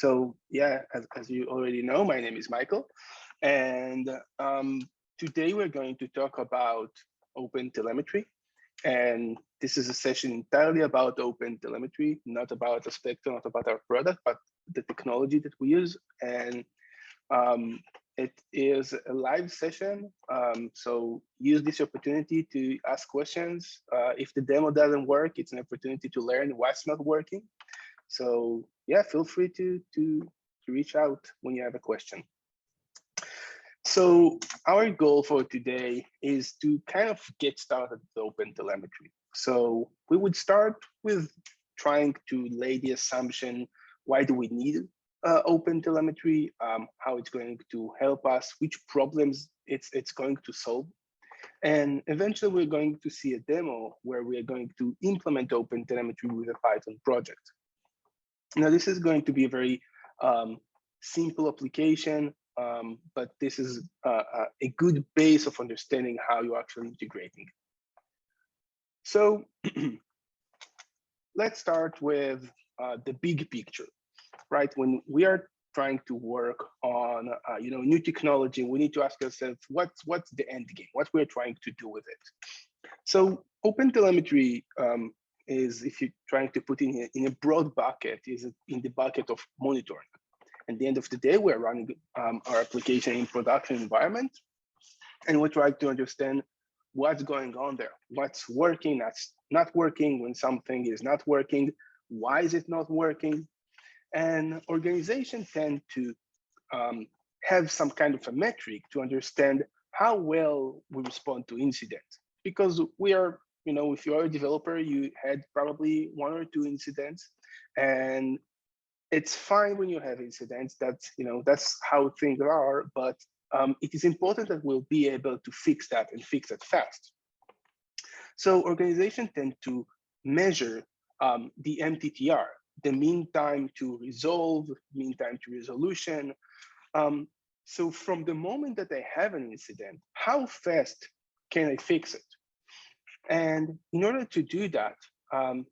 So yeah, as you already know, my name is Michael, and today we're going to talk about OpenTelemetry. And this is a session entirely about OpenTelemetry, not about Aspecto, not about our product, but the technology that we use. And it is a live session, so use this opportunity to ask questions. If the demo doesn't work, it's an opportunity to learn what's not working. So yeah, feel free to reach out when you have a question. So our goal for today is to kind of get started with OpenTelemetry. So we would start with trying to lay the assumption, why do we need OpenTelemetry, how it's going to help us, which problems it's going to solve. And eventually we're going to see a demo where we are going to implement OpenTelemetry with a Python project. Now, this is going to be a very simple application, but this is a good base of understanding how you're actually integrating. So let's start with the big picture, right? When we are trying to work on new technology, we need to ask ourselves, what's the end game? What we're trying to do with it? So OpenTelemetry is, if you're trying to put in a broad bucket, is in the bucket of monitoring. At the end of the day, we're running our application in production environment, and we're trying to understand what's going on there, what's working, that's not working, when something is not working, why is it not working? And organizations tend to have some kind of a metric to understand how well we respond to incidents. Because we are, if you are a developer, you had probably 1 or 2 incidents, and it's fine when you have incidents. That's how things are, but it is important that we'll be able to fix that and fix it fast. So organizations tend to measure the MTTR, the mean time to resolve, mean time to resolution. So from the moment that I have an incident, how fast can I fix it? And in order to do that,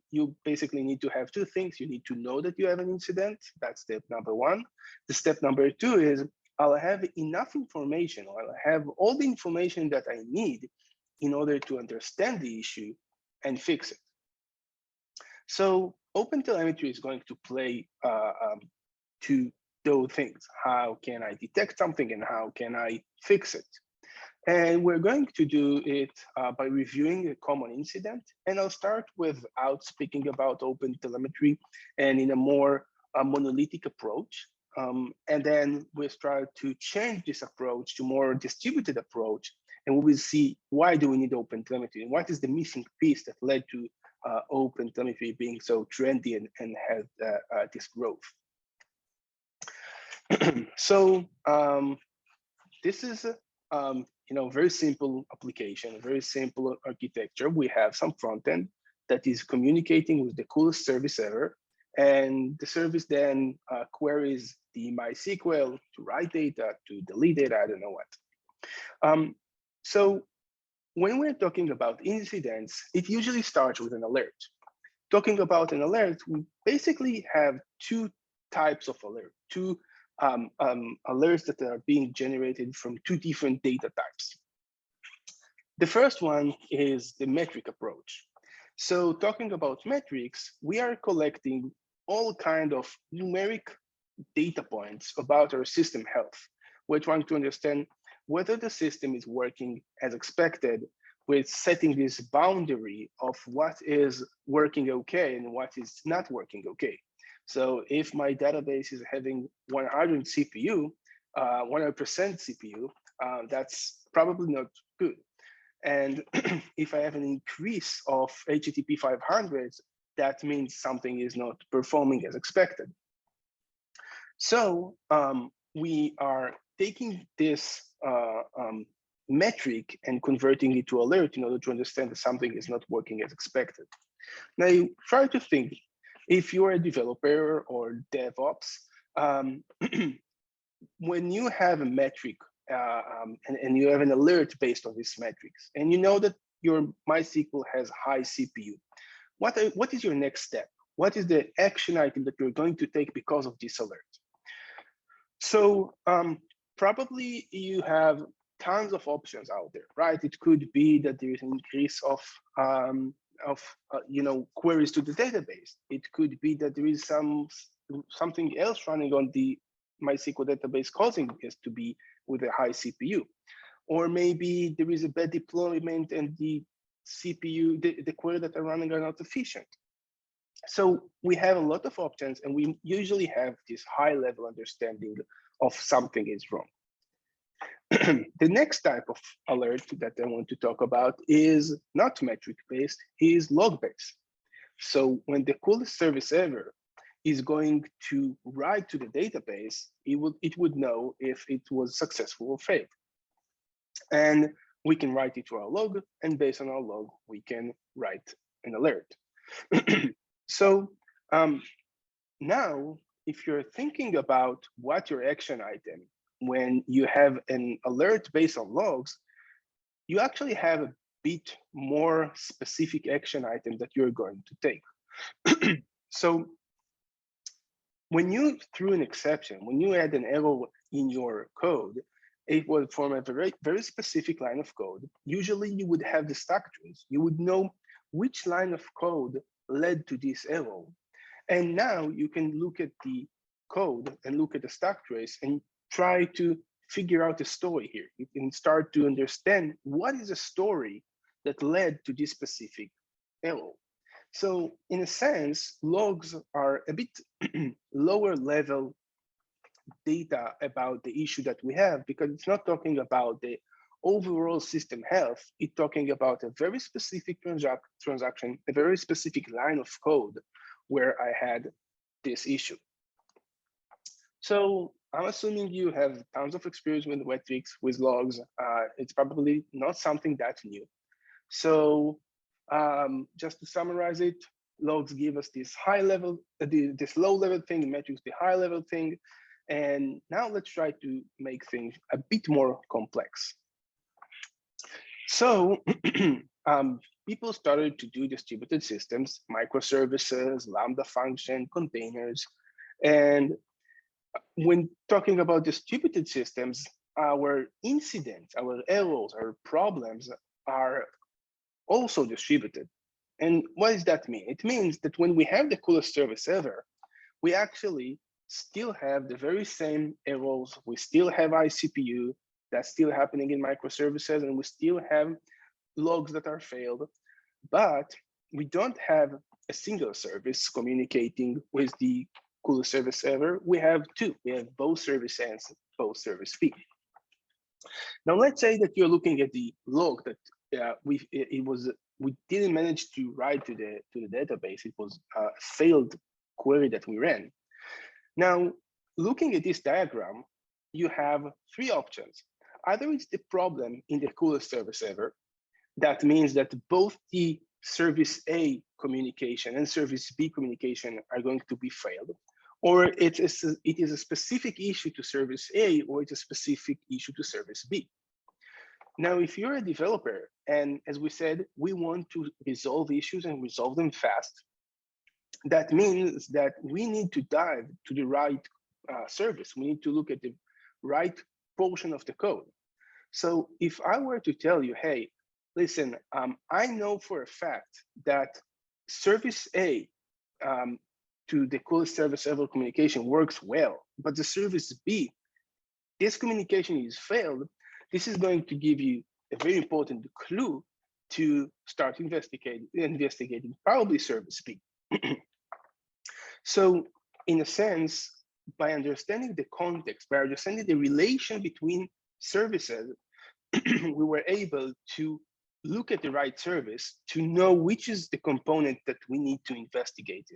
you basically need to have 2 things. You need to know that you have an incident. That's step number 1. The step number 2 is I'll have enough information, or I'll have all the information that I need in order to understand the issue and fix it. So OpenTelemetry is going to play to those things. How can I detect something and how can I fix it? And we're going to do it by reviewing a common incident. And I'll start without speaking about OpenTelemetry and in a more monolithic approach. And then we'll try to change this approach to more distributed approach. And we will see, why do we need OpenTelemetry? And what is the missing piece that led to OpenTelemetry being so trendy and had this growth? So this is very simple application, a very simple architecture. We have some front end that is communicating with the coolest service ever. And the service then queries the MySQL to write data, to delete data, I don't know what. So when we're talking about incidents, it usually starts with an alert. Talking about an alert, we basically have 2 types of alert, 2 alerts that are being generated from 2 different data types. The first one is the metric approach. So talking about metrics, we are collecting all kind of numeric data points about our system health. We're trying to understand whether the system is working as expected, with setting this boundary of what is working okay and what is not working okay. So if my database is having 100 CPU, 100% CPU, that's probably not good. And if I have an increase of HTTP 500s, that means something is not performing as expected. So we are taking this metric and converting it to alert in order to understand that something is not working as expected. Now, you try to think, if you're a developer or DevOps, when you have a metric and you have an alert based on these metrics, and you know that your MySQL has high CPU, what is your next step? what is the action item that you're going to take because of this alert? So probably you have tons of options out there, right? It could be that there is an increase of queries to the database. It could be that there is something else running on the MySQL database causing this to be with a high CPU. Or maybe there is a bad deployment and the CPU, the query that are running are not efficient. So we have a lot of options, and we usually have this high level understanding of something is wrong. The next type of alert that I want to talk about is not metric-based, is log-based. So when the coolest service ever is going to write to the database, it would know if it was successful or failed. And we can write it to our log, and based on our log, we can write an alert. So now, if you're thinking about what your action item, when you have an alert based on logs, you actually have a bit more specific action item that you're going to take. So when you threw an exception, when you add an error in your code, it was from a very, very specific line of code. Usually you would have the stack trace. You would know which line of code led to this error. And now you can look at the code and look at the stack trace and try to figure out the story here. You can start to understand what is a story that led to this specific error. So in a sense, logs are a bit lower level data about the issue that we have, because it's not talking about the overall system health. It's talking about a very specific transaction, a very specific line of code where I had this issue. So I'm assuming you have tons of experience with metrics, with logs. It's probably not something that's new. So just to summarize it, logs give us this high level, this low level thing, metrics the high level thing. And now let's try to make things a bit more complex. So people started to do distributed systems, microservices, Lambda function, containers. And when talking about distributed systems, our incidents, our errors, our problems are also distributed. And what does that mean? It means that when we have the coolest service ever, we actually still have the very same errors. We still have iCPU that's still happening in microservices, and we still have logs that are failed, but we don't have a single service communicating with the coolest service ever. We have two. We have both service A and both service B. Now let's say that you're looking at the log that we didn't manage to write to the database. It was a failed query that we ran. Now, looking at this diagram, you have three options. Either it's the problem in the coolest service ever. That means that both the service A communication and service B communication are going to be failed, or it is a specific issue to service A, or it's a specific issue to service B. Now, if you're a developer, and as we said, we want to resolve issues and resolve them fast, that means that we need to dive to the right service. We need to look at the right portion of the code. So if I were to tell you, hey, listen, I know for a fact that service A to the coolest service ever communication works well, but the service B, this communication is failed, this is going to give you a very important clue to start investigating probably service B. So in a sense, by understanding the context, by understanding the relation between services, we were able to look at the right service to know which is the component that we need to investigate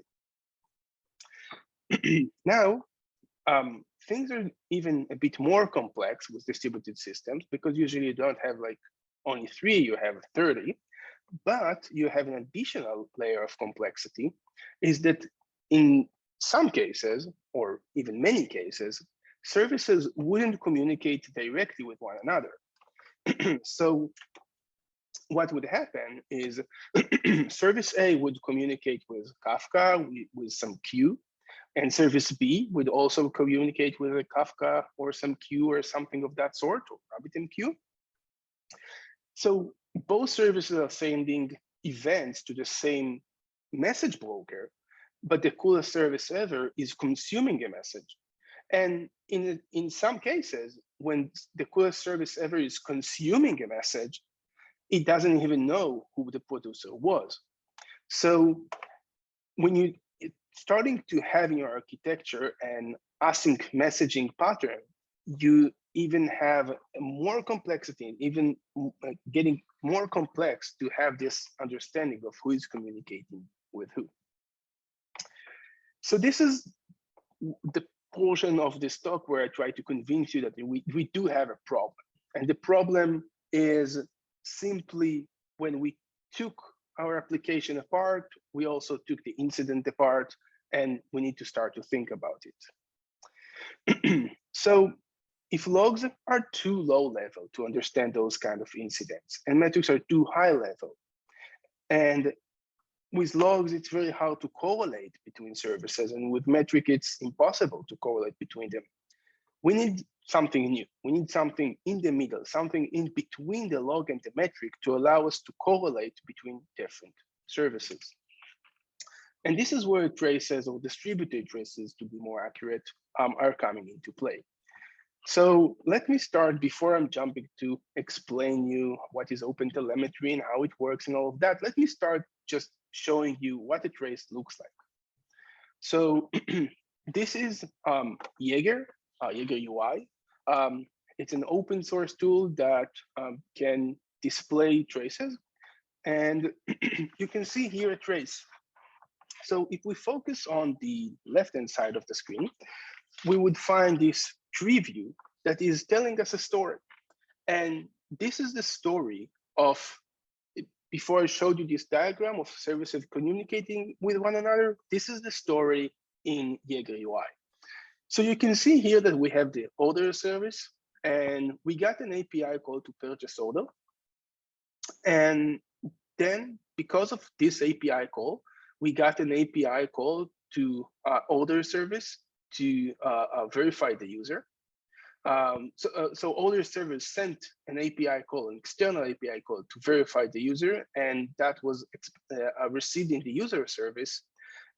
it. Now, things are even a bit more complex with distributed systems, because usually you don't have like only 3, you have 30, but you have an additional layer of complexity, is that in some cases, or even many cases, services wouldn't communicate directly with one another. So what would happen is service A would communicate with Kafka with some queue, and service B would also communicate with a Kafka or some queue or something of that sort, or RabbitMQ. So both services are sending events to the same message broker, but the coolest service ever is consuming a message. And in some cases, when the coolest service ever is consuming a message, it doesn't even know who the producer was. So when you starting to have in your architecture an async messaging pattern, you even have more complexity, and even getting more complex to have this understanding of who is communicating with who. So this is the portion of this talk where I try to convince you that we do have a problem. And the problem is simply when we took our application apart, we also took the incident apart, and we need to start to think about it. So if logs are too low level to understand those kind of incidents, and metrics are too high level, and with logs, it's very hard to correlate between services, and with metric, it's impossible to correlate between them. We need something new. We need something in the middle, something in between the log and the metric to allow us to correlate between different services. And this is where traces, or distributed traces to be more accurate, are coming into play. So let me start, before I'm jumping to explain you what is OpenTelemetry and how it works and all of that, let me start just showing you what a trace looks like. So this is Jaeger UI. It's an open source tool that can display traces. And you can see here a trace. So if we focus on the left-hand side of the screen, we would find this tree view that is telling us a story. And this is the story of, before I showed you this diagram of services communicating with one another, this is the story in Jaeger UI. So you can see here that we have the order service, and we got an API call to purchase order. And then because of this API call, we got an API call to order service to verify the user. So order service sent an API call, an external API call to verify the user, and that was received in the user service.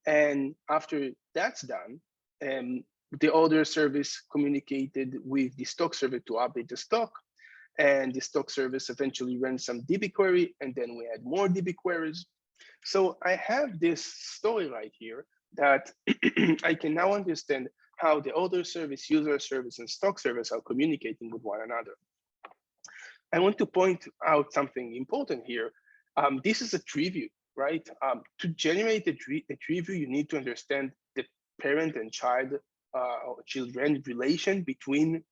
And after that's done, the order service communicated with the stock server to update the stock, and the stock service eventually ran some DB query, and then we had more DB queries. So I have this story right here that I can now understand how the order service, user service, and stock service are communicating with one another. I want to point out something important here. This is a tree view, right? To generate a tree view, you need to understand the parent and child or children relation between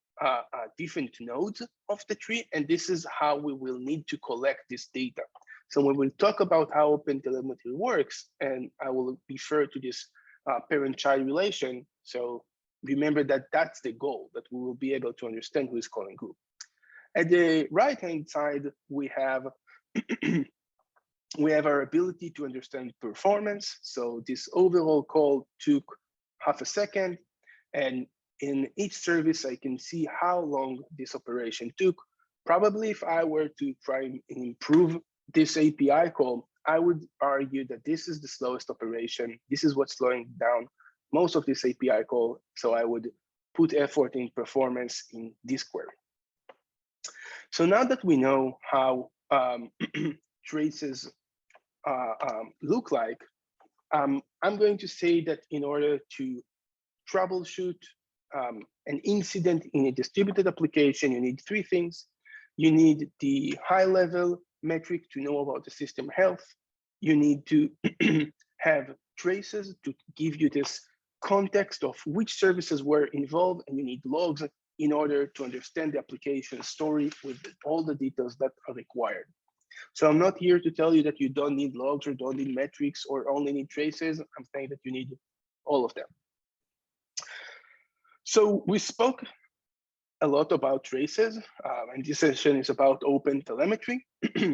different nodes of the tree, and this is how we will need to collect this data. So when we talk about how OpenTelemetry works, and I will refer to this parent-child relation, so remember that that's the goal, that we will be able to understand who is calling who. At the right-hand side, we have we have our ability to understand performance. So this overall call took half a second, and in each service, I can see how long this operation took. Probably if I were to try and improve this API call, I would argue that this is the slowest operation. This is what's slowing down most of this API call. So I would put effort in performance in this query. So now that we know how traces look like, I'm going to say that in order to troubleshoot an incident in a distributed application, you need three things. You need the high-level metric to know about the system health. You need to have traces to give you this context of which services were involved, and you need logs in order to understand the application story with all the details that are required. So I'm not here to tell you that you don't need logs or don't need metrics or only need traces. I'm saying that you need all of them. So we spoke a lot about traces, and this session is about OpenTelemetry.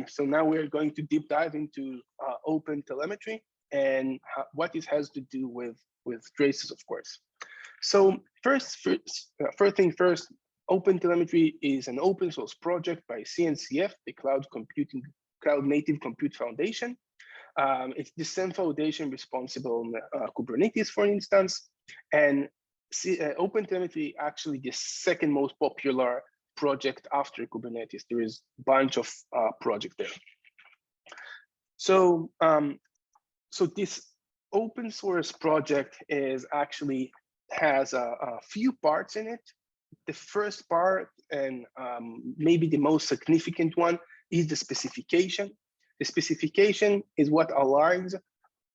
So now we're going to deep dive into OpenTelemetry and what it has to do with traces, of course. So first thing first, OpenTelemetry is an open source project by CNCF, the Cloud Native Compute Foundation. It's the same foundation responsible on Kubernetes, for instance, and OpenTelemetry actually the second most popular project after Kubernetes. There is a bunch of projects there. So, so this open source project is actually has a few parts in it. The first part, and maybe the most significant one, is the specification. The specification is what aligns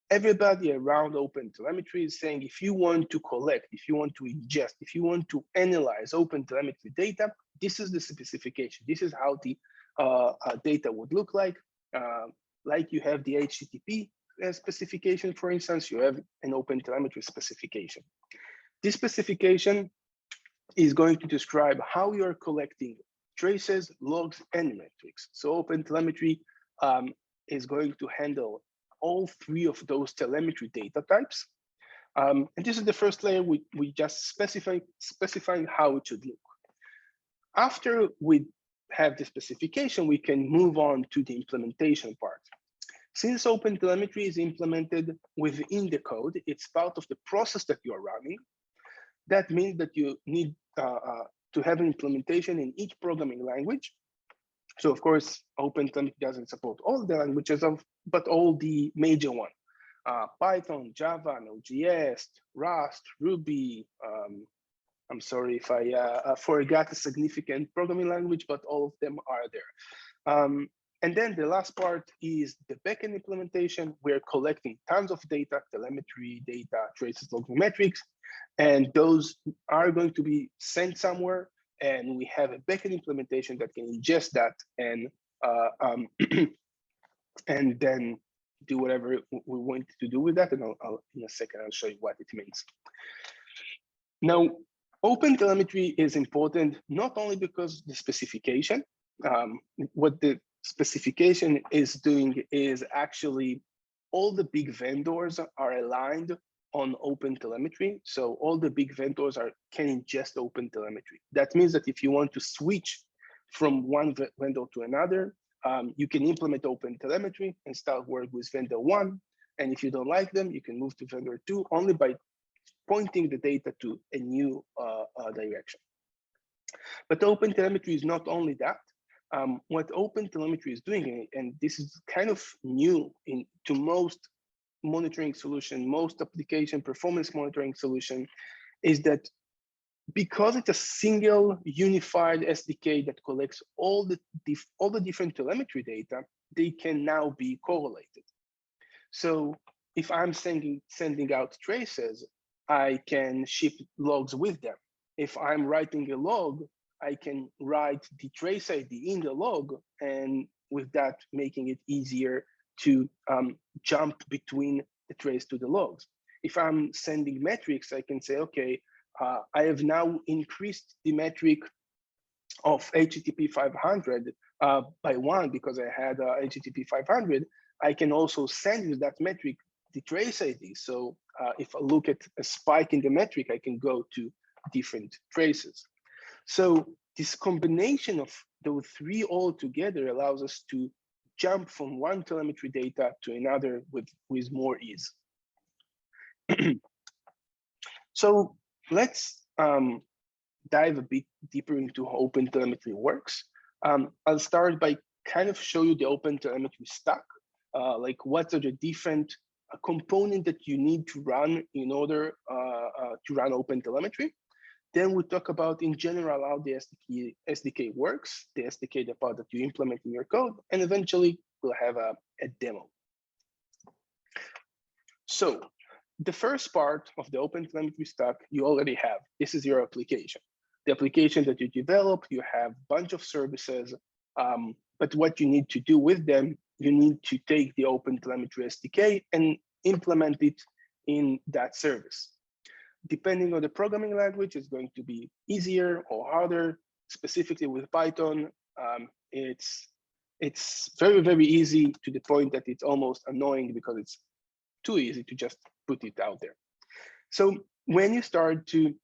everybody around OpenTelemetry, is saying if you want to collect, if you want to ingest, if you want to analyze OpenTelemetry data, this is the specification. This is how the data would look like. Like you have the HTTP specification, for instance, you have an OpenTelemetry specification. This specification is going to describe how you're collecting traces, logs, and metrics. So OpenTelemetry is going to handle all three of those telemetry data types. And this is the first layer. We just specifying how it should look. After we have the specification, we can move on to the implementation part. Since OpenTelemetry is implemented within the code, it's part of the process that you are running. That means that you need to have an implementation in each programming language. So of course, OpenTelemetry doesn't support all the languages, but all the major ones. Python, Java, Node.js, Rust, Ruby. I'm sorry if I forgot a significant programming language, but all of them are there. And then the last part is the backend implementation. We're collecting tons of data, telemetry data, traces, logs, metrics, and those are going to be sent somewhere. And we have a backend implementation that can ingest that and and then do whatever we want to do with that. And I'll in a second, I'll show you what it means. Now, OpenTelemetry is important not only because the specification, what the specification is doing is actually all the big vendors are aligned on OpenTelemetry. So all the big vendors can ingest OpenTelemetry. That means that if you want to switch from one vendor to another, you can implement OpenTelemetry and start work with vendor one. And if you don't like them, you can move to vendor two only by pointing the data to a new direction. But OpenTelemetry is not only that. What OpenTelemetry is doing, and this is kind of new to most monitoring solution, most application performance monitoring solution, is that because it's a single unified SDK that collects all the different telemetry data, they can now be correlated. So if I'm sending out traces, I can ship logs with them. If I'm writing a log, I can write the trace ID in the log, and with that, making it easier to jump between the trace to the logs. If I'm sending metrics, I can say, okay, I have now increased the metric of HTTP 500 by 1 because I had HTTP 500. I can also send with that metric the trace ID. So if I look at a spike in the metric, I can go to different traces. So this combination of those three all together allows us to jump from one telemetry data to another with more ease. So let's dive a bit deeper into how OpenTelemetry works. I'll start by kind of show you the OpenTelemetry stack, like what are the different components that you need to run in order to run OpenTelemetry. Then we talk about, in general, how the SDK works, the SDK, the part that you implement in your code, and eventually we'll have a demo. So the first part of the OpenTelemetry stack you already have. This is your application. The application that you develop, you have a bunch of services, but what you need to do with them, you need to take the OpenTelemetry SDK and implement it in that service. Depending on the programming language, it's going to be easier or harder. specifically with Python, it's very, very easy to the point that it's almost annoying because it's too easy to just put it out there. So when you start to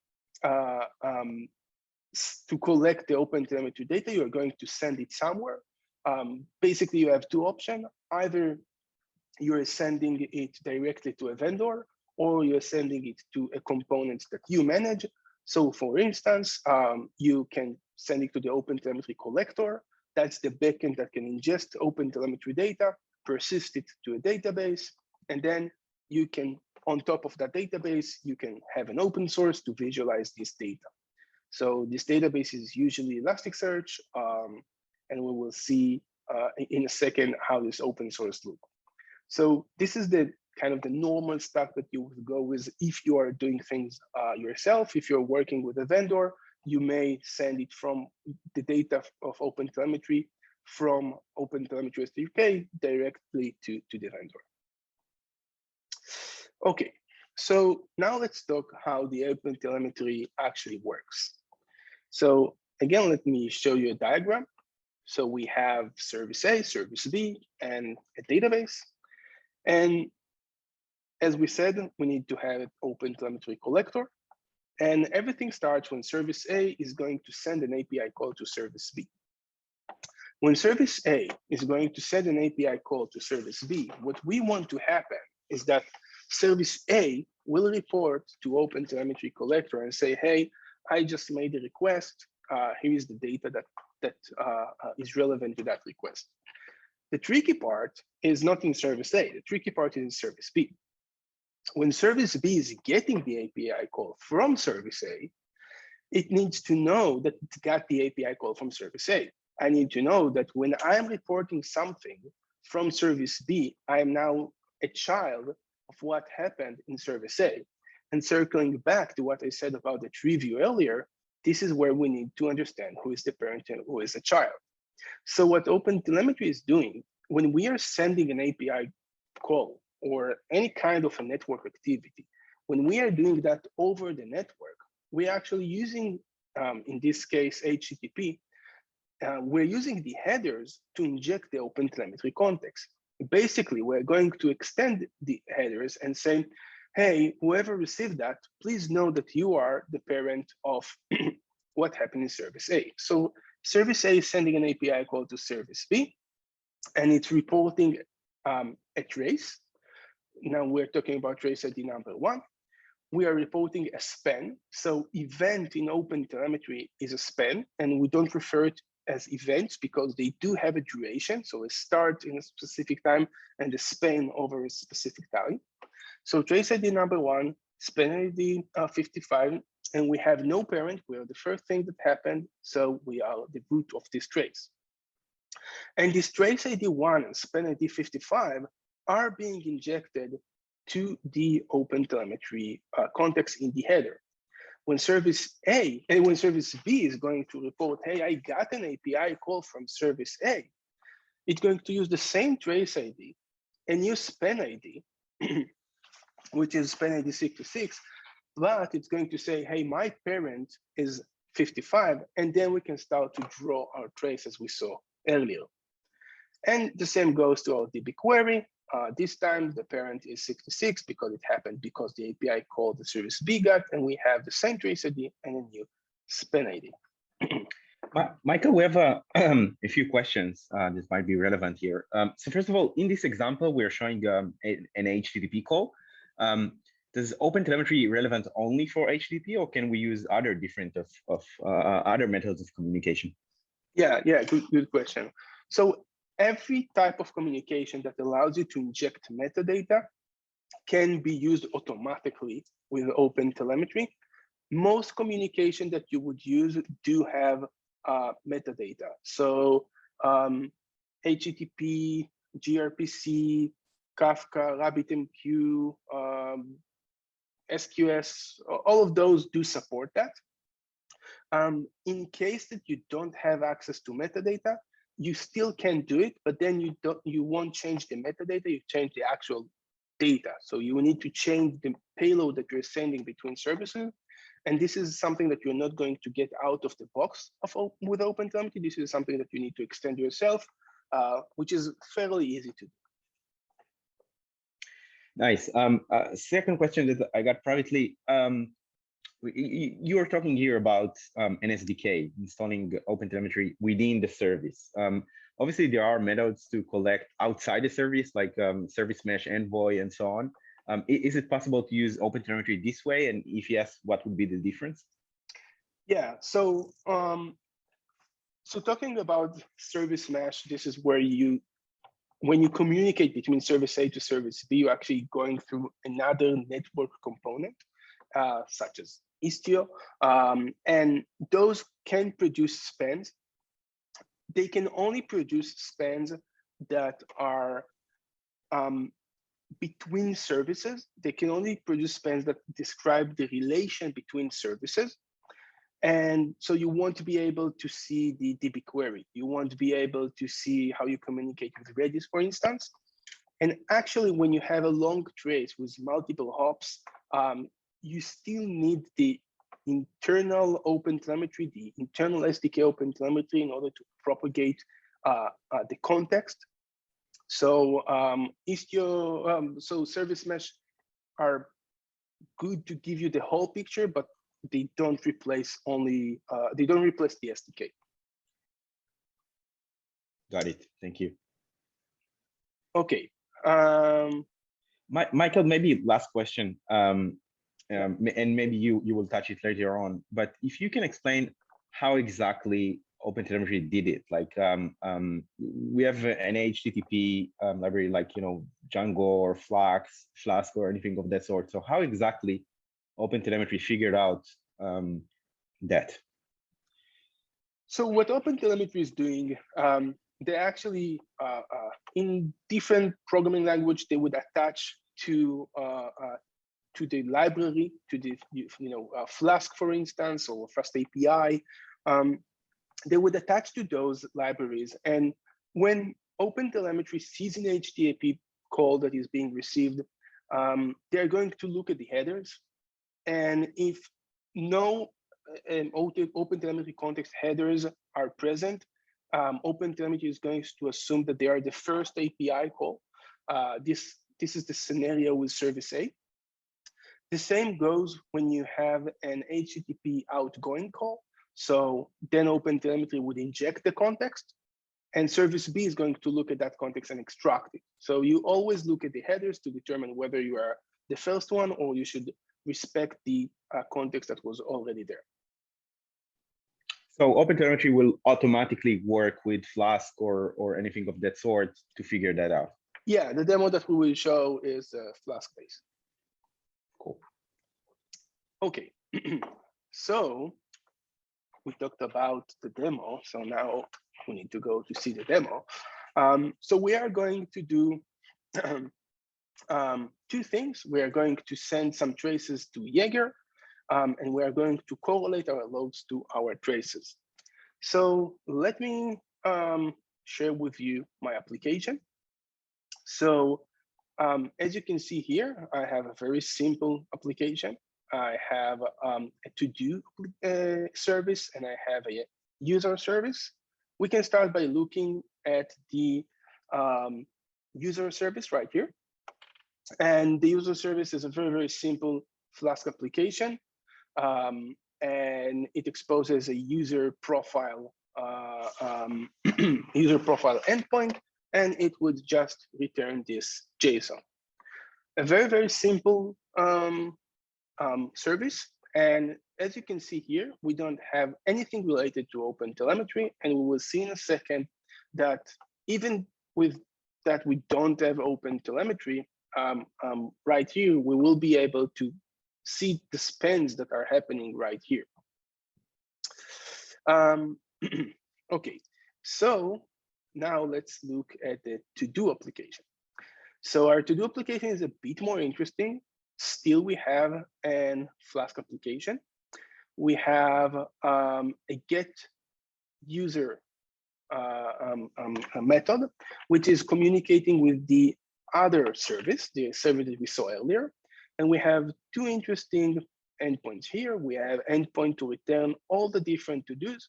collect the OpenTelemetry data, you're going to send it somewhere. Basically, you have two options. Either you're sending it directly to a vendor, or you're sending it to a component that you manage. So for instance, you can send it to the OpenTelemetry collector. That's the backend that can ingest OpenTelemetry data, persist it to a database, and then you can, on top of that database, you can have an open source to visualize this data. So this database is usually Elasticsearch, and we will see in a second how this open source looks. So this is the kind of the normal stuff that you would go with if you are doing things yourself. If you're working with a vendor, you may send it from the data of OpenTelemetry from OpenTelemetry SDK directly to the vendor. Okay, so now let's talk how the OpenTelemetry actually works. So again, let me show you a diagram. So we have service A, service B, and a database. And as we said, we need to have an OpenTelemetry collector. And everything starts when service A is going to send an API call to service B. When service A is going to send an API call to service B, what we want to happen is that service A will report to OpenTelemetry collector and say, hey, I just made a request. Here is the data that is relevant to that request. The tricky part is not in service A. The tricky part is in service B. When service B is getting the API call from service A, it needs to know that it got the API call from service A. I need to know that when I'm reporting something from service B, I am now a child of what happened in service A. And circling back to what I said about the tree view earlier, this is where we need to understand who is the parent and who is the child. So what OpenTelemetry is doing, when we are sending an API call or any kind of a network activity, when we are doing that over the network, we're actually using, in this case, HTTP, we're using the headers to inject the OpenTelemetry context. Basically, we're going to extend the headers and say, hey, whoever received that, please know that you are the parent of what happened in service A. So service A is sending an API call to service B, and it's reporting a trace. Now we're talking about trace ID number 1. We are reporting a span. So event in OpenTelemetry is a span, and we don't refer it as events because they do have a duration. So a start in a specific time and a span over a specific time. So trace ID number 1, span ID 55, and we have no parent. We are the first thing that happened. So we are the root of this trace. And this trace ID 1 and span ID 55 are being injected to the OpenTelemetry context in the header. When service A and when service B is going to report, hey, I got an API call from service A, it's going to use the same trace ID and use span ID, which is span ID 66, but it's going to say, hey, my parent is 55, and then we can start to draw our trace as we saw earlier. And the same goes to our DB query. This time the parent is 66 because it happened because the API called the service B got, and we have the same trace ID and a new span ID. Michael, we have a few questions. This might be relevant here. So first of all, in this example, we're showing an HTTP call. Does OpenTelemetry relevant only for HTTP, or can we use other different other methods of communication? Yeah, good question. So every type of communication that allows you to inject metadata can be used automatically with OpenTelemetry. Most communication that you would use do have metadata. So HTTP, gRPC, Kafka, RabbitMQ, SQS, all of those do support that. In case that you don't have access to metadata, you still can do it, but then you won't change the metadata, you change the actual data. So you need to change the payload that you're sending between services, And this is something that you're not going to get out of the box with OpenTelemetry. This is something that you need to extend yourself, which is fairly easy to do. Nice. Second question that I got privately. You are talking here about an SDK, installing OpenTelemetry within the service. Obviously, there are methods to collect outside the service, like Service Mesh Envoy and so on. Is it possible to use OpenTelemetry this way? And if yes, what would be the difference? Yeah, so talking about Service Mesh, this is where when you communicate between service A to service B, you're actually going through another network component, such as Istio, and those can produce spans. They can only produce spans that are between services. They can only produce spans that describe the relation between services. And so you want to be able to see the DB query. You want to be able to see how you communicate with Redis, for instance. And actually, when you have a long trace with multiple hops, you still need the internal OpenTelemetry, the internal SDK OpenTelemetry in order to propagate the context. So Istio, so Service Mesh are good to give you the whole picture, but they don't replace the SDK. Got it. Thank you. Okay. Michael, maybe last question, and maybe you will touch it later on. But if you can explain how exactly OpenTelemetry did it, like we have an HTTP library, like Django or Flask or anything of that sort. So how exactly OpenTelemetry figured out that? So what OpenTelemetry is doing, they actually, in different programming language, they would attach to the library, to the Flask, for instance, or Fast API. They would attach to those libraries, and when OpenTelemetry sees an HTTP call that is being received, they're going to look at the headers. And if no OpenTelemetry context headers are present, OpenTelemetry is going to assume that they are the first API call. This is the scenario with Service A. The same goes when you have an HTTP outgoing call. So then OpenTelemetry would inject the context, and Service B is going to look at that context and extract it. So you always look at the headers to determine whether you are the first one or you should respect the context that was already there. So OpenTelemetry will automatically work with Flask or anything of that sort to figure that out? Yeah, the demo that we will show is Flask-based. Cool. Okay, so we talked about the demo, so now we need to go to see the demo. So we are going to do two things. We are going to send some traces to Jaeger, and we are going to correlate our loads to our traces. So let me share with you my application. So as you can see here, I have a very simple application. I have a to-do service, and I have a user service. We can start by looking at the user service right here. And the user service is a very, very simple Flask application. And it exposes a user profile endpoint, and it would just return this JSON. A very, very simple service. And as you can see here, we don't have anything related to OpenTelemetry, and we will see in a second that even with that we don't have OpenTelemetry, right here, we will be able to see the spans that are happening right here. Okay, so now let's look at the to-do application. So our to-do application is a bit more interesting. Still, we have a Flask application. We have a get user method, which is communicating with the other service, the service that we saw earlier. And we have two interesting endpoints here. We have endpoint to return all the different to-dos.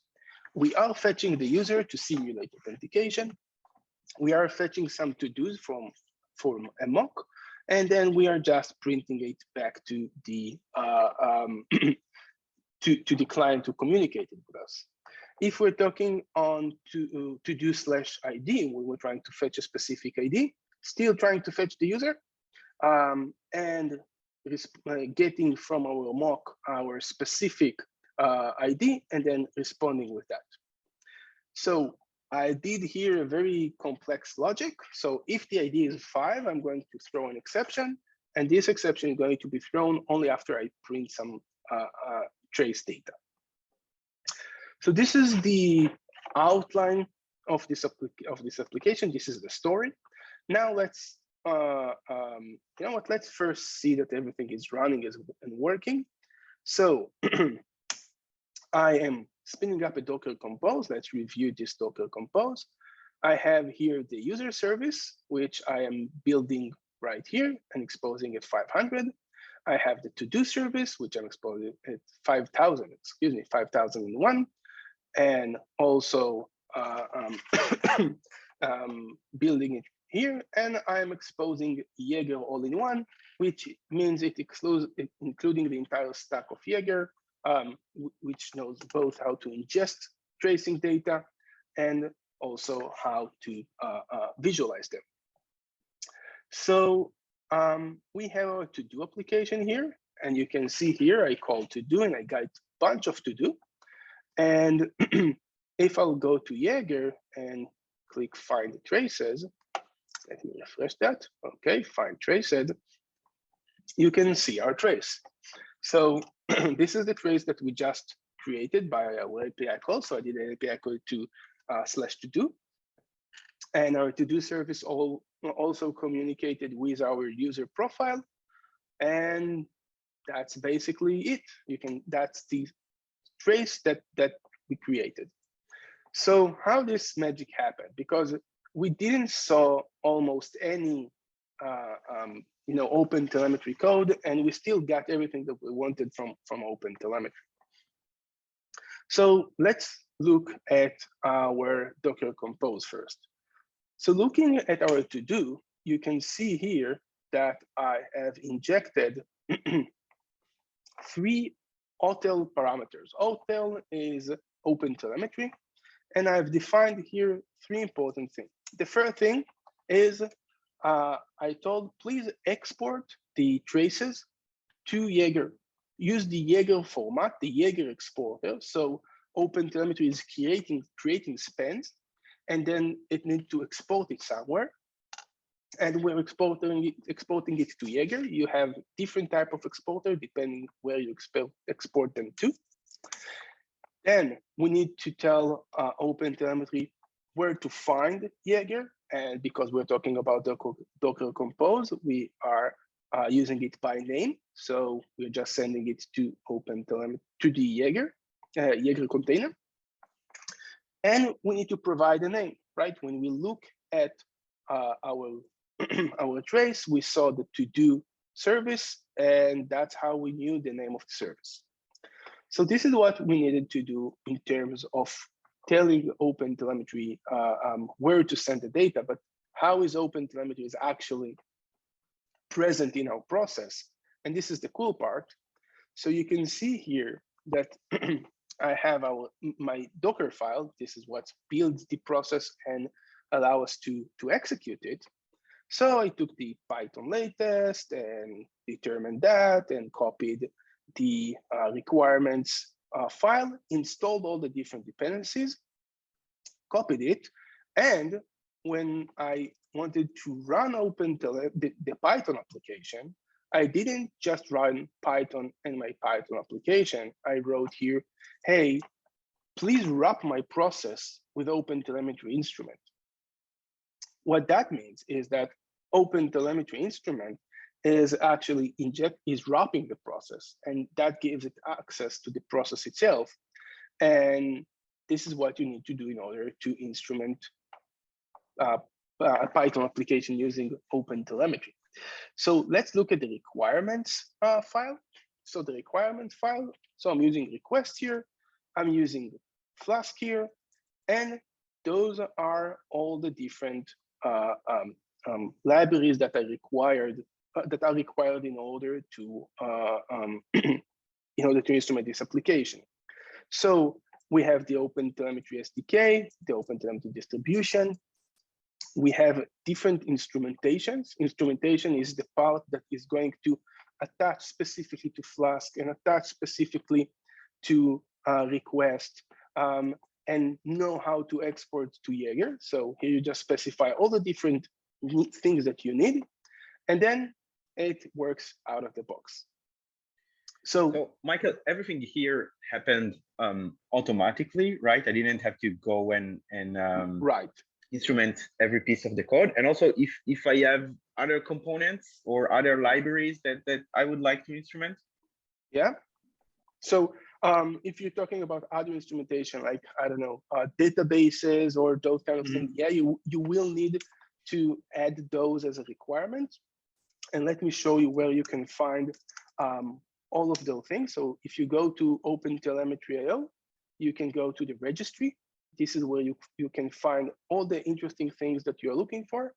We are fetching the user to simulate authentication. We are fetching some to-dos from a mock, and then we are just printing it back to the to the client to communicate it with us. If we're talking on to-do/ID, when we're trying to fetch a specific ID, still trying to fetch the user, and getting from our mock our specific ID, and then responding with that. So I did here a very complex logic. So if the ID is 5, I'm going to throw an exception, and this exception is going to be thrown only after I print some trace data. So this is the outline of this application. This is the story. Now let's you know what? Let's first see that everything is running and working. So I am spinning up a Docker Compose. Let's review this Docker Compose. I have here the user service, which I am building right here and exposing at 500. I have the to-do service, which I'm exposing at 5,000, 5,001. And also building it here. And I'm exposing Jaeger all-in-one, which means it excludes, including the entire stack of Jaeger, which knows both how to ingest tracing data and also how to visualize them. So we have our to-do application here, and you can see here I call to-do and I got a bunch of to-do. And if I'll go to Jaeger and click find traces, let me refresh that. Okay, find traces, you can see our trace. So this is the trace that we just created by our API call. So I did an API call to /to-do. And our to-do service also communicated with our user profile. And that's basically it. That's the trace that we created. So how this magic happened? Because we didn't saw almost any OpenTelemetry code, and we still got everything that we wanted from OpenTelemetry. So let's look at our Docker Compose first. So looking at our to-do, you can see here that I have injected 3 OTel parameters. OTel is OpenTelemetry, and I've defined here 3 important things. The first thing is I told please export the traces to Jaeger. Use the Jaeger format, the Jaeger exporter. So OpenTelemetry is creating spans, and then it needs to export it somewhere. And we're exporting it to Jaeger. You have different type of exporter depending where you export them to. Then we need to tell OpenTelemetry where to find Jaeger. And because we're talking about Docker Compose, we are using it by name. So we're just sending it to OpenTelemetry, to the Jaeger container. And we need to provide a name, right? When we look at our trace, we saw the to-do service, and that's how we knew the name of the service. So this is what we needed to do in terms of telling OpenTelemetry where to send the data, but how is OpenTelemetry is actually present in our process. And this is the cool part. So you can see here that I have my Docker file. This is what builds the process and allow us to execute it. So I took the Python latest and determined that and copied the requirements file, installed all the different dependencies, copied it. And when I wanted to run the Python application, I didn't just run Python in my Python application. I wrote here, hey, please wrap my process with OpenTelemetry instrument. What that means is that OpenTelemetry instrument is actually wrapping the process, and that gives it access to the process itself. And this is what you need to do in order to instrument a Python application using OpenTelemetry. So let's look at the requirements file. So the requirement file, so I'm using request here, I'm using Flask here, and those are all the different libraries that are required in order to instrument this application. So we have the OpenTelemetry SDK, the OpenTelemetry distribution. We have different instrumentations. Instrumentation is the part that is going to attach specifically to Flask and attach specifically to request and know how to export to Jaeger. So here you just specify all the different things that you need, and then it works out of the box. So Michael, everything here happened automatically, right? I didn't have to go and right. Instrument every piece of the code. And also if I have other components or other libraries that I would like to instrument. Yeah. So if you're talking about other instrumentation, like, I don't know, databases or those kind of things, yeah, you will need to add those as a requirement. And let me show you where you can find all of those things. So if you go to OpenTelemetry.io, you can go to the registry. This is where you can find all the interesting things that you're looking for.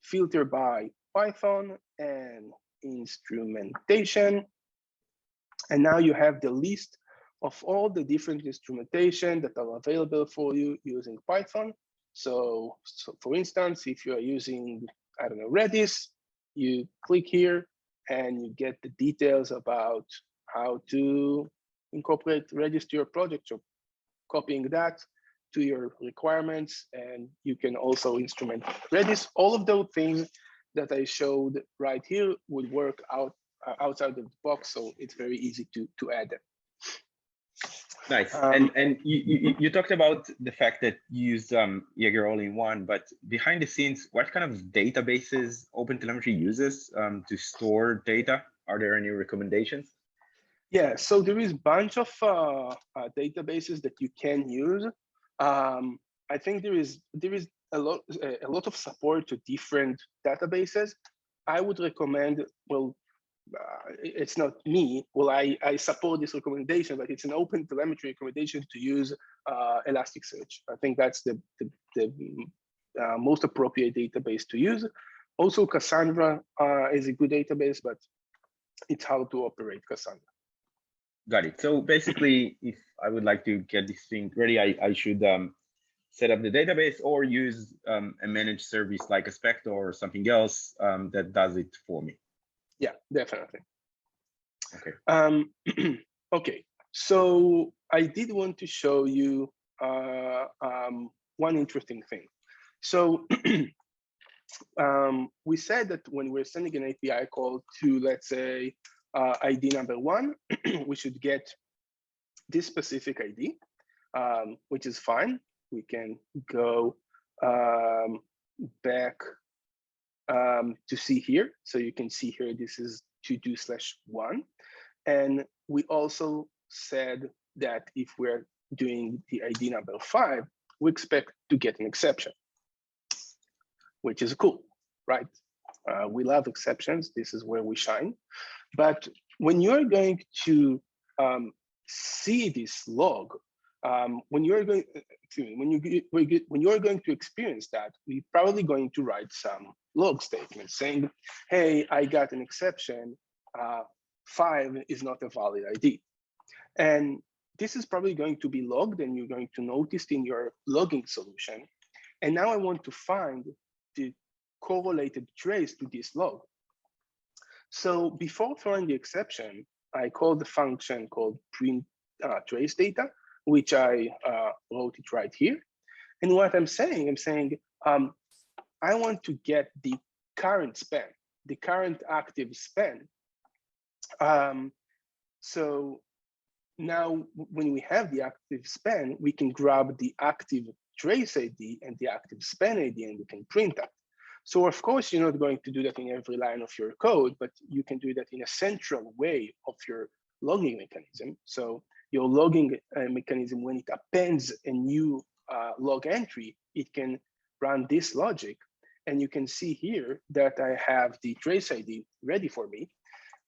Filter by Python and instrumentation. And now you have the list of all the different instrumentation that are available for you using Python. So for instance, if you are using, I don't know, Redis, you click here and you get the details about how to incorporate Redis to your project. So copying that to your requirements, and you can also instrument Redis. All of those things that I showed right here would work outside of the box, so it's very easy to add them. Nice. And you talked about the fact that you use Jaeger all-in-one, but behind the scenes, what kind of databases OpenTelemetry uses to store data? Are there any recommendations? Yeah, so there is a bunch of databases that you can use. I think there is a lot of support to different databases. I would recommend, well, it's not me. Well, I support this recommendation, but it's an OpenTelemetry recommendation to use Elasticsearch. I think that's the most appropriate database to use. Also, Cassandra is a good database, but it's hard to operate Cassandra. Got it. So basically, if I would like to get this thing ready, I should set up the database or use a managed service like Aspecto or something else that does it for me. Yeah, definitely. Okay. Okay, so I did want to show you one interesting thing. So we said that when we're sending an API call to, let's say, ID number 1, we should get this specific ID, which is fine. We can go back to see here. So you can see here, this is to-do/1. And we also said that if we're doing the ID number 5, we expect to get an exception, which is cool, right? We love exceptions. This is where we shine. But when you're going to see this log, when you're going to experience that, we're probably going to write some log statements saying, hey, I got an exception, 5 is not a valid ID. And this is probably going to be logged, and you're going to notice in your logging solution. And now I want to find the correlated trace to this log. So before throwing the exception, I called the function called print trace data, which I wrote it right here. And what I'm saying, I want to get the current span, the current active span. So now when we have the active span, we can grab the active trace ID and the active span ID, and we can print that. So of course, you're not going to do that in every line of your code, but you can do that in a central way of your logging mechanism. So your logging mechanism, when it appends a new log entry, it can run this logic. And you can see here that I have the trace ID ready for me.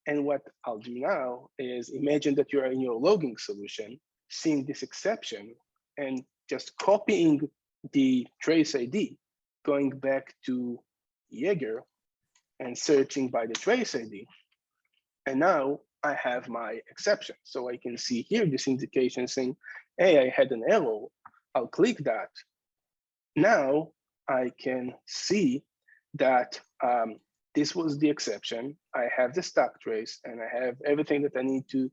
And what I'll do now is imagine that you're in your logging solution, seeing this exception, and just copying the trace ID, going back to Jaeger and searching by the trace ID. And now I have my exception. So I can see here this indication saying, hey, I had an error. I'll click that. Now I can see that this was the exception. I have the stack trace and I have everything that I need to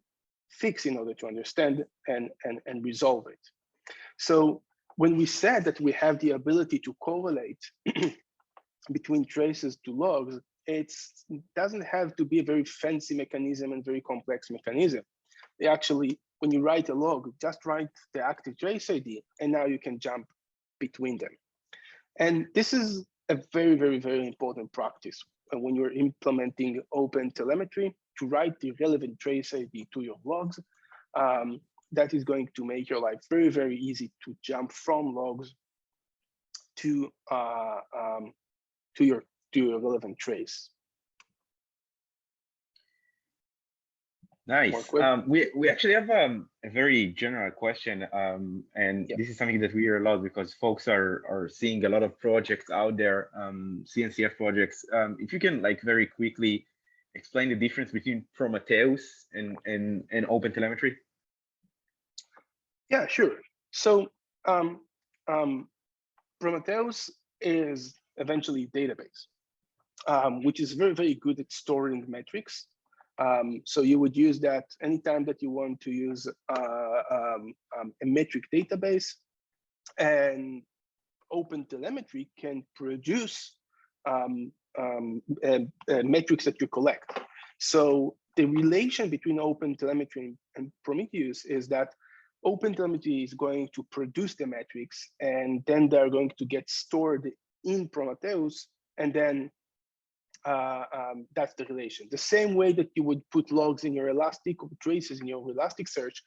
fix in order to understand and resolve it. So when we said that we have the ability to correlate between traces to logs, it doesn't have to be a very fancy mechanism and very complex mechanism. Actually, when you write a log, just write the active trace ID, and now you can jump between them. And this is a very, very, very important practice when you're implementing OpenTelemetry, to write the relevant trace ID to your logs. That is going to make your life very, very easy to jump from logs to your relevant trace. Nice. We actually have a very general question, and this is something that we hear a lot because folks are seeing a lot of projects out there, CNCF projects. If you can very quickly explain the difference between Prometheus and OpenTelemetry. Yeah, sure. So Prometheus is eventually a database, which is very, very good at storing metrics. So you would use that anytime that you want to use a metric database, and OpenTelemetry can produce metrics that you collect. So the relation between OpenTelemetry and Prometheus is that OpenTelemetry is going to produce the metrics, and then they're going to get stored in Prometheus, and then that's the relation. The same way that you would put logs in your Elastic or traces in your Elasticsearch.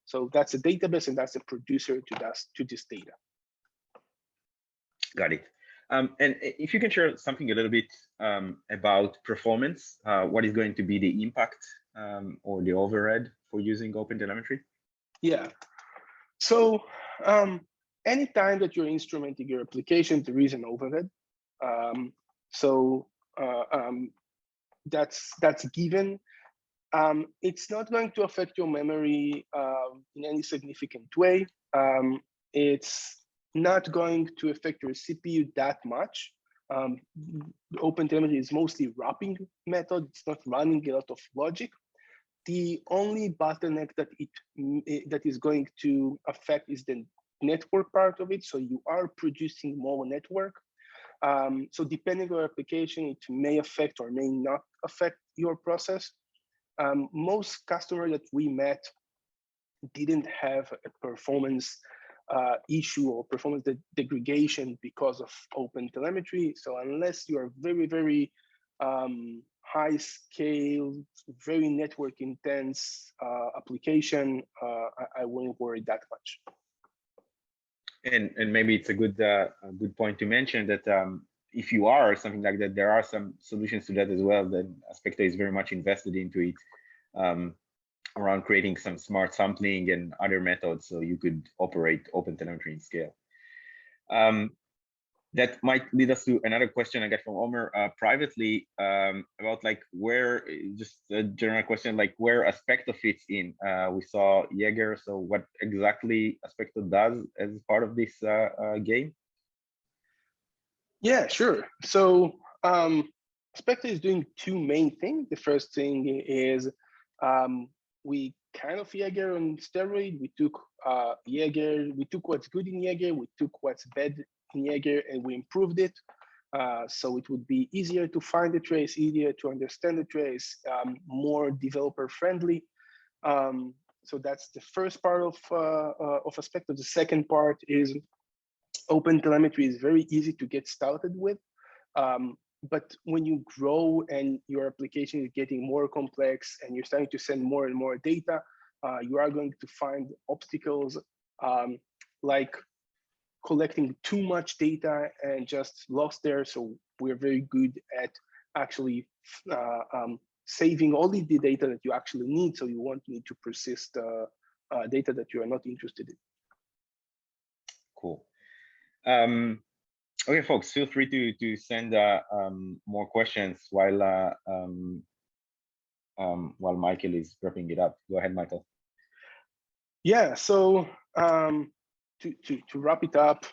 So that's a database, and that's a producer to this data. Got it. And if you can share something a little bit about performance, what is going to be the impact or the overhead for using OpenTelemetry? Yeah. So anytime that you're instrumenting your application, there is an overhead. That's given. It's not going to affect your memory in any significant way. It's not going to affect your CPU that much. OpenTelemetry is mostly wrapping method. It's not running a lot of logic. The only bottleneck that is going to affect is the network part of it. So you are producing more network. So depending on your application, it may affect or may not affect your process. Most customers that we met didn't have a performance issue or performance degradation because of OpenTelemetry. So unless you are very, very high scale, very network intense application, I wouldn't worry that much. And maybe it's a good point to mention that if you are something like that, there are some solutions to that as well. That Aspecto is very much invested into it around creating some smart sampling and other methods, so you could operate OpenTelemetry in scale. That might lead us to another question I got from Omer privately about where, just a general question, where Aspecto fits in. We saw Jaeger, so what exactly Aspecto does as part of this game? Yeah, sure. So Aspecto is doing two main things. The first thing is we kind of Jaeger on steroid. We took Jaeger, we took what's good in Jaeger, we took what's bad in Jaeger, and we improved it. So it would be easier to find the trace, easier to understand the trace, more developer friendly. So that's the first part of Aspecto. The second part is OpenTelemetry is very easy to get started with. But when you grow and your application is getting more complex and you're starting to send more and more data, you are going to find obstacles like collecting too much data and just lost there. So we're very good at actually saving only the data that you actually need, so you won't need to persist data that you are not interested in. Cool. Okay, folks, feel free to send more questions while Michael is wrapping it up. Go ahead, Michael. Yeah, so to wrap it up,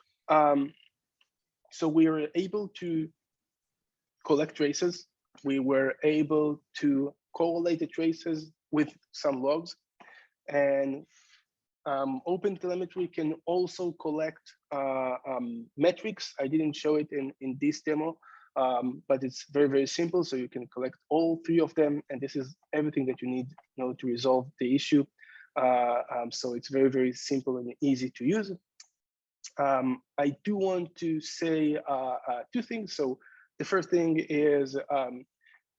so we were able to collect traces. We were able to correlate the traces with some logs, and OpenTelemetry can also collect metrics. I didn't show it in this demo, but it's very, very simple. So you can collect all three of them, and this is everything that you need, to resolve the issue. So it's very, very simple and easy to use. I do want to say two things. So the first thing is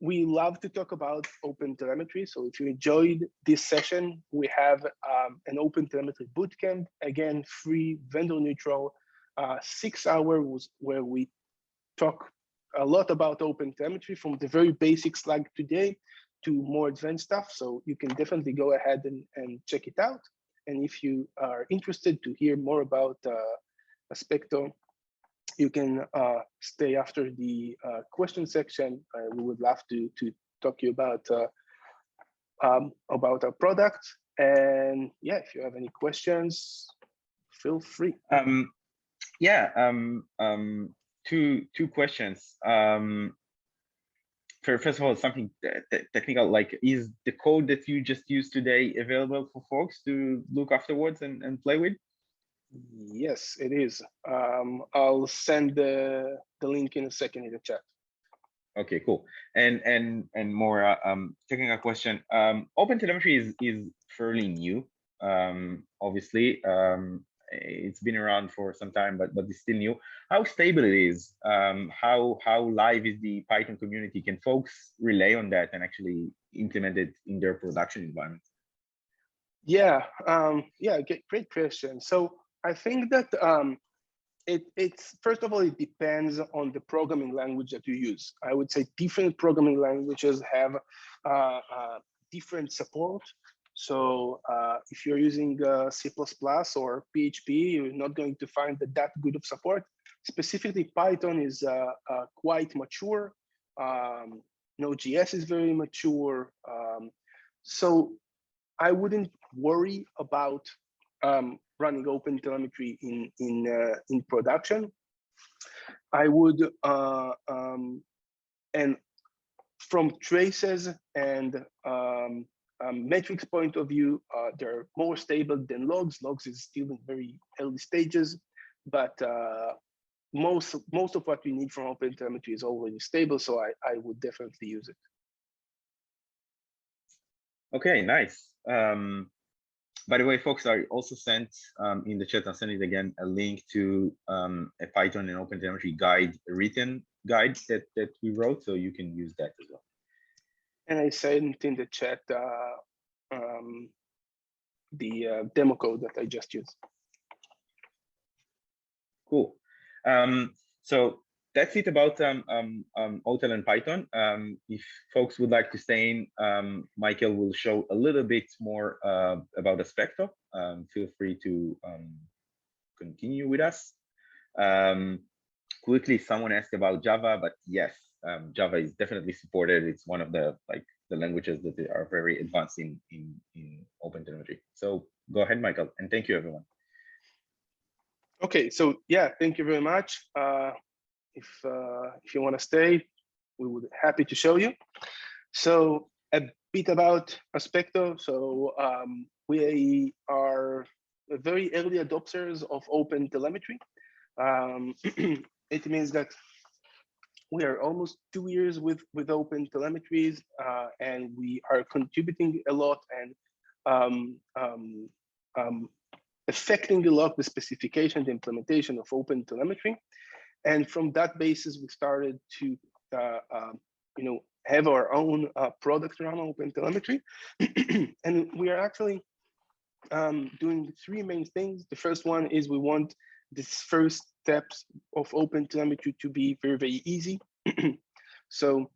we love to talk about OpenTelemetry. So if you enjoyed this session, we have an OpenTelemetry bootcamp, again, free, vendor neutral, 6 hours where we talk a lot about OpenTelemetry, from the very basics like today to more advanced stuff. So you can definitely go ahead and check it out. And if you are interested to hear more about Aspecto, you can stay after the question section. We would love to talk to you about our product. And yeah, if you have any questions, feel free. Two questions. First of all, something technical, like, is the code that you just used today available for folks to look afterwards and play with? Yes, it is. I'll send the link in a second in the chat. Okay, cool. And more technical question. OpenTelemetry is fairly new. Obviously, it's been around for some time, but it's still new. How stable it is? How live is the Python community? Can folks rely on that and actually implement it in their production environment? Yeah, great question. So I think that it's first of all, it depends on the programming language that you use. I would say different programming languages have different support. So if you're using C++ or PHP, you're not going to find that good of support. Specifically, Python is quite mature. Node.js is very mature. So I wouldn't worry about running OpenTelemetry in production. I would, and from traces and metrics point of view, they're more stable than logs. Logs is still in very early stages, but most of what we need from OpenTelemetry is already stable, so I would definitely use it. Okay, nice. By the way, folks, I also sent in the chat, I'll send it again, a link to a Python and OpenTelemetry guide, a written guide that we wrote, so you can use that as well. And I sent in the chat the demo code that I just used. Cool. So that's it about OTel and Python. If folks would like to stay in, Michael will show a little bit more about Aspecto. Feel free to continue with us. Quickly, someone asked about Java, but yes, Java is definitely supported. It's one of the languages that are very advanced in OpenTelemetry. So go ahead, Michael, and thank you, everyone. Okay, so yeah, thank you very much. If you want to stay, we would be happy to show you. So a bit about Aspecto. So we are very early adopters of OpenTelemetry. It means that we are almost 2 years with OpenTelemetry, and we are contributing a lot and affecting a lot the specification, the implementation of OpenTelemetry. And from that basis, we started to have our own product around OpenTelemetry. And we are actually doing 3 main things. The first one is we want this first steps of OpenTelemetry to be very, very easy. So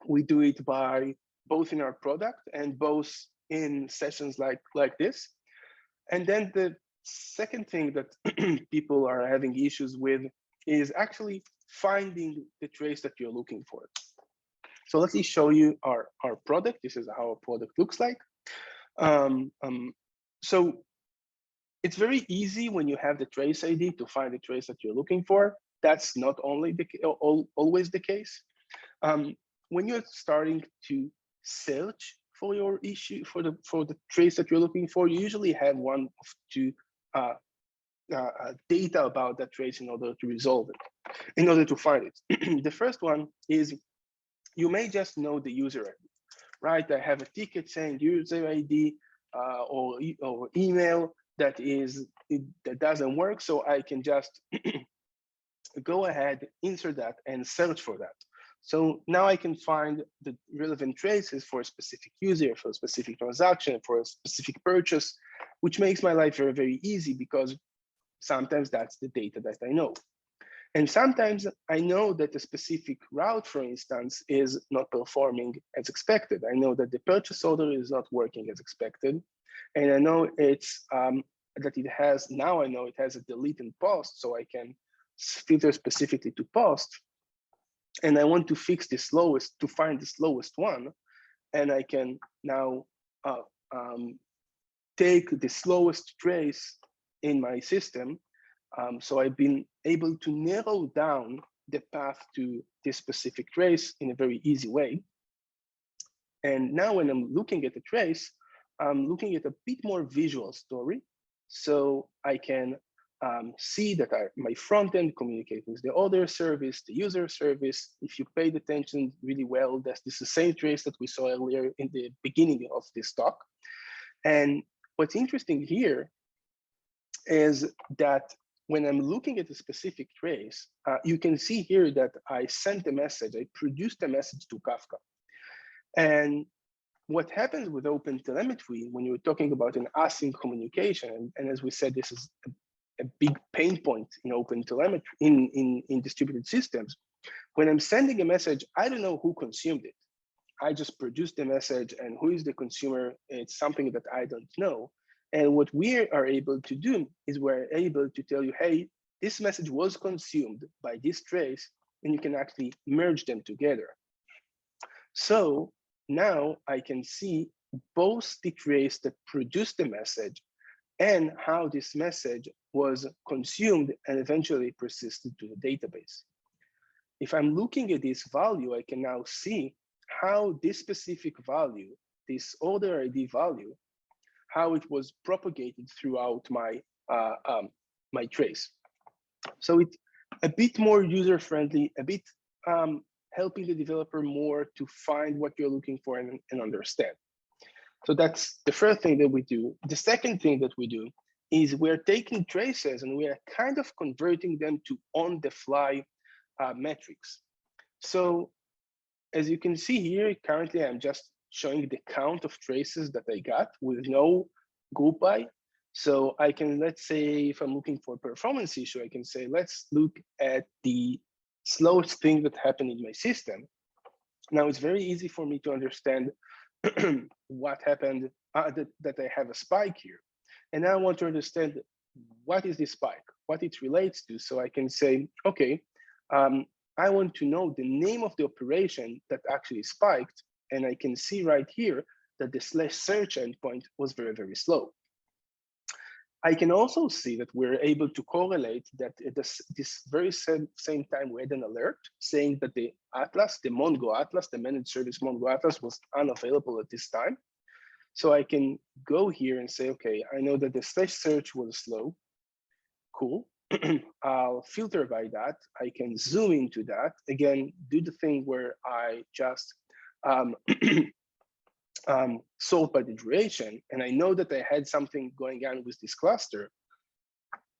We do it by both in our product and both in sessions like this. And then the second thing that people are having issues with is actually finding the trace that you're looking for. So let me show you our product. This is how our product looks like. So it's very easy when you have the trace ID to find the trace that you're looking for. That's not only always the case. When you're starting to search for your issue, for the trace that you're looking for, you usually have one of two data about that trace in order to resolve it, in order to find it. The first one is you may just know the user ID, right? I have a ticket saying user ID or email that doesn't work, so I can just go ahead, insert that, and search for that. So now I can find the relevant traces for a specific user, for a specific transaction, for a specific purchase, which makes my life very, very easy because sometimes that's the data that I know. And sometimes I know that a specific route, for instance, is not performing as expected. I know that the purchase order is not working as expected. And I know it's that it has, now I know it has a delete and post, so I can filter specifically to post. And I want to fix the slowest, to find the slowest one. And I can now take the slowest trace in my system. So I've been able to narrow down the path to this specific trace in a very easy way. And now when I'm looking at the trace, I'm looking at a bit more visual story. So I can see that my front end communicates with the order service, the user service. If you paid attention really well, this is the same trace that we saw earlier in the beginning of this talk. And what's interesting here is that when I'm looking at a specific trace, you can see here that I sent a message, I produced a message to Kafka. And what happens with OpenTelemetry when you're talking about an async communication, and as we said, this is a big pain point in OpenTelemetry, in distributed systems. When I'm sending a message, I don't know who consumed it. I just produced the message, and who is the consumer? It's something that I don't know. And what we are able to do is we're able to tell you, hey, this message was consumed by this trace, and you can actually merge them together. So now I can see both the trace that produced the message and how this message was consumed and eventually persisted to the database. If I'm looking at this value, I can now see how this specific value, this order ID value, how it was propagated throughout my my trace. So it's a bit more user-friendly, a bit helping the developer more to find what you're looking for and understand. So that's the first thing that we do. The second thing that we do is we're taking traces and we are kind of converting them to on-the-fly metrics. So as you can see here, currently I'm just showing the count of traces that I got with no group by. So I can, let's say, if I'm looking for a performance issue, I can say, let's look at the slowest thing that happened in my system. Now it's very easy for me to understand what happened, that I have a spike here. And now I want to understand what is this spike, what it relates to. So I can say, okay, I want to know the name of the operation that actually spiked. And I can see right here that the /search endpoint was very, very slow. I can also see that we're able to correlate that at this very same time we had an alert saying that the Atlas, the Mongo Atlas, the managed service Mongo Atlas was unavailable at this time. So I can go here and say, okay, I know that the /search was slow. Cool. I'll filter by that. I can zoom into that. Again, do the thing where I just sort by the duration, and I know that I had something going on with this cluster.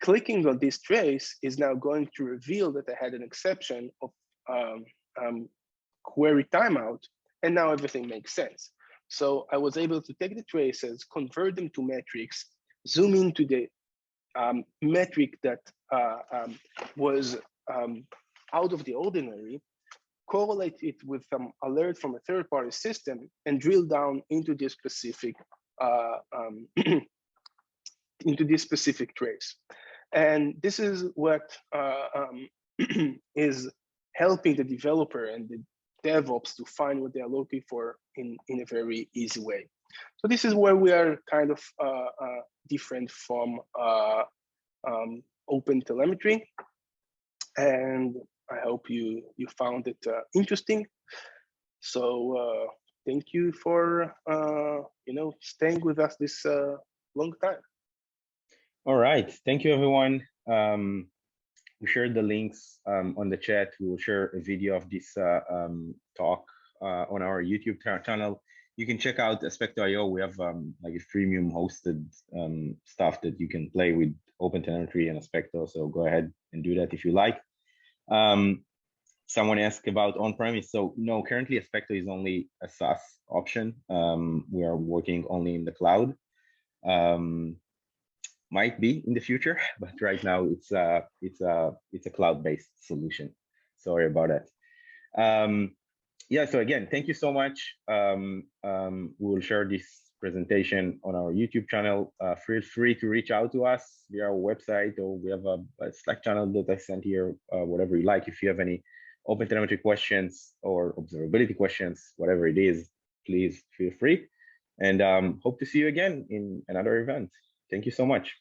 Clicking on this trace is now going to reveal that I had an exception of query timeout, and now everything makes sense. So I was able to take the traces, convert them to metrics, zoom into the metric that was out of the ordinary, correlate it with some alert from a third-party system, and drill down into this specific trace. And this is what is helping the developer and the DevOps to find what they are looking for in a very easy way. So this is where we are kind of different from OpenTelemetry, and I hope you found it interesting. So thank you for staying with us this long time. All right, thank you everyone. We shared the links on the chat. We will share a video of this talk on our YouTube channel. You can check out Aspecto.io. We have like a freemium hosted stuff that you can play with OpenTelemetry and Aspecto. So go ahead and do that if you like. Someone asked about on-premise. So no, currently Aspecto is only a SaaS option. We are working only in the cloud. Might be in the future, but right now it's a cloud-based solution. Sorry about that. Yeah, so again, thank you so much. We will share this presentation on our YouTube channel. Feel free to reach out to us via our website, or we have a Slack channel that I sent here, whatever you like. If you have any OpenTelemetry questions or observability questions, whatever it is, please feel free. And hope to see you again in another event. Thank you so much.